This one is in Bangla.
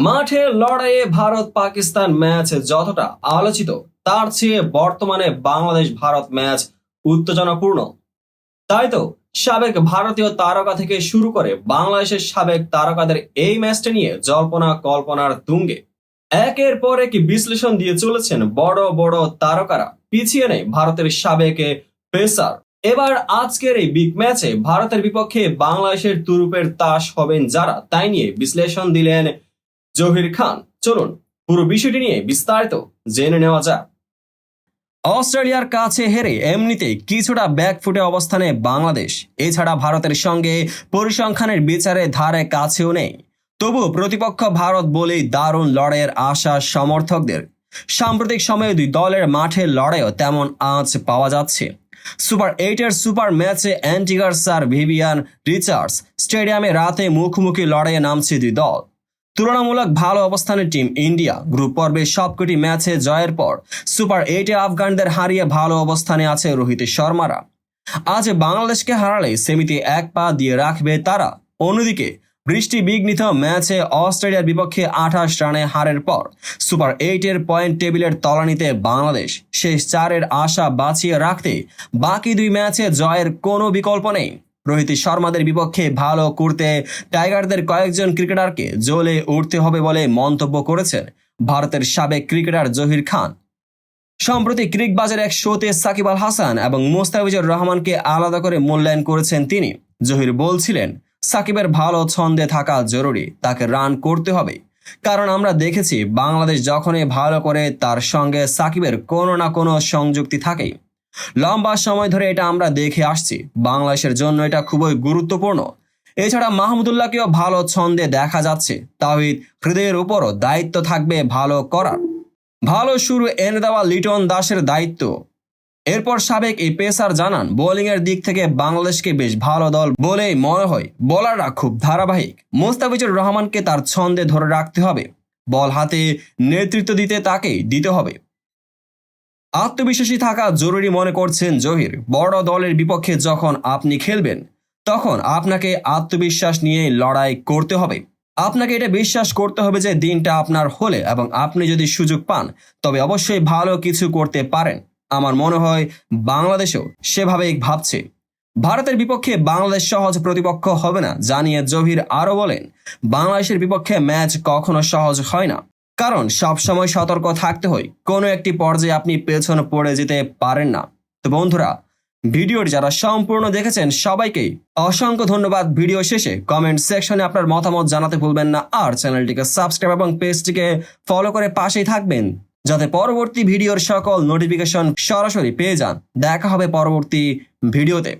মাঠে লড়াইয়ে ভারত পাকিস্তান ম্যাচ যতটা আলোচিত তার চেয়ে বর্তমানে বাংলাদেশ ভারত ম্যাচ উত্তেজনাপূর্ণ। তাই তো সাবেক ভারতীয় তারকা থেকে শুরু করে বাংলাদেশের সাবেক তারকাদের এই ম্যাচটা নিয়ে জল্পনা কল্পনার তুঙ্গে একের পর এক বিশ্লেষণ দিয়ে চলেছেন বড় বড় তারকারা। পিছিয়ে নেই ভারতের সাবেক পেসার। এবার আজকের এই বিগ ম্যাচে ভারতের বিপক্ষে বাংলাদেশের তুরুপের তাস হবেন যারা, তাই নিয়ে বিশ্লেষণ দিলেন জহির খান। চলুন পুরো বিষয়টি নিয়ে বিস্তারিত জেনে নেওয়া যাক। অস্ট্রেলিয়ার কাছে হেরে এমনিতেই কিছুটা ব্যাকফুটে অবস্থানে বাংলাদেশ। এছাড়া ভারতের সঙ্গে পরিসংখ্যানের বিচারে ধারে কাছেও নেই। তবু প্রতিপক্ষ ভারত বলেই দারুণ লড়াইয়ের আশা সমর্থকদের। সাম্প্রতিক সময়ে দুই দলের মাঠে লড়াইও তেমন আঁচ পাওয়া যাচ্ছে। সুপার 8-এর সুপার ম্যাচে অ্যান্টিগার স্যার ভিভিয়ান রিচার্ডস স্টেডিয়ামে রাতে মুখোমুখি লড়াইয়ে নামছে দুই দল। তুলনামূলক ভালো অবস্থানের টিম ইন্ডিয়া গ্রুপ পর্বে সবকটি ম্যাচে জয়ের পর সুপার 8-এ আফগানদের হারিয়ে ভালো অবস্থানে আছে রোহিত শর্মারা। আজ বাংলাদেশকে হারালে সেমিতে এক পা দিয়ে রাখবে তারা। অন্যদিকে বৃষ্টি বিঘ্নিত ম্যাচে অস্ট্রেলিয়ার বিপক্ষে 28 রানে হারের পর সুপার 8-এর পয়েন্ট টেবিলের তলানিতে বাংলাদেশ। শেষ চারের আশা বাঁচিয়ে রাখতে বাকি দুই ম্যাচে জয়ের কোনো বিকল্প নেই। রোহিত শর্মাদের বিপক্ষে ভালো করতে টাইগারদের কয়েকজন ক্রিকেটারকে জ্বলে উঠতে হবে বলে মন্তব্য করেছেন ভারতের সাবেক ক্রিকেটার জহির খান। সম্প্রতি ক্রিকবাজের এক শোতে সাকিব আল হাসান এবং মোস্তাফিজুর রহমানকে আলাদা করে মূল্যায়ন করেছেন তিনি। জহির বলছিলেন, সাকিবের ভালো ছন্দে থাকা জরুরি, তাকে রান করতে হবে। কারণ আমরা দেখেছি বাংলাদেশ যখনই ভালো করে তার সঙ্গে সাকিবের কোনো না কোনো সংযুক্তি থাকেই। লম্বা সময় ধরে এটা আমরা দেখে আসছি। বাংলাদেশের জন্য এটা খুবই গুরুত্বপূর্ণ। এছাড়া মাহমুদুল্লাহকেও ভালো ছন্দে দেখা যাচ্ছে। তাওহিদ হৃদয়ের উপরও দায়িত্ব থাকবে ভালো করার। ভালো শুরু এনে দেওয়া লিটন দাসের দায়িত্ব। এরপর সাবেক এই পেসার জানান, বোলিংয়ের দিক থেকে বাংলাদেশকে বেশ ভালো দল বলেই মনে হয়। বোলাররা খুব ধারাবাহিক। মোস্তাফিজুর রহমানকে তার ছন্দে ধরে রাখতে হবে। বল হাতে নেতৃত্ব দিতে তাকেই দিতে হবে। আত্মবিশ্বাসী থাকা জরুরি মনে করছেন জহির। বড় দলের বিপক্ষে যখন আপনি খেলবেন তখন আপনাকে আত্মবিশ্বাস নিয়ে লড়াই করতে হবে। আপনাকে এটা বিশ্বাস করতে হবে যে দিনটা আপনার হলে এবং আপনি যদি সুযোগ পান তবে অবশ্যই ভালো কিছু করতে পারেন। আমার মনে হয় বাংলাদেশও সেভাবেই ভাবছে। ভারতের বিপক্ষে বাংলাদেশ সহজ প্রতিপক্ষ হবে না জানিয়ে জহির আরও বলেন, বাংলাদেশের বিপক্ষে ম্যাচ কখনো সহজ হয় না। কারণ সবসময় সতর্ক থাকতে হয়। কোনো একটি পর্যায়ে আপনি পেছনে পড়ে যেতে পারেন না। তো বন্ধুরা, ভিডিওটি যারা সম্পূর্ণ দেখেছেন সবাইকেই অসংখ্য ধন্যবাদ। ভিডিও শেষে কমেন্ট সেকশনে আপনার মতামত জানাতে ভুলবেন না। আর চ্যানেলটিকে সাবস্ক্রাইব এবং পেজটিকে ফলো করে পাশেই থাকবেন যাতে পরবর্তী ভিডিওর সকল নোটিফিকেশন সরাসরি পেয়ে যান। দেখা হবে পরবর্তী ভিডিওতে।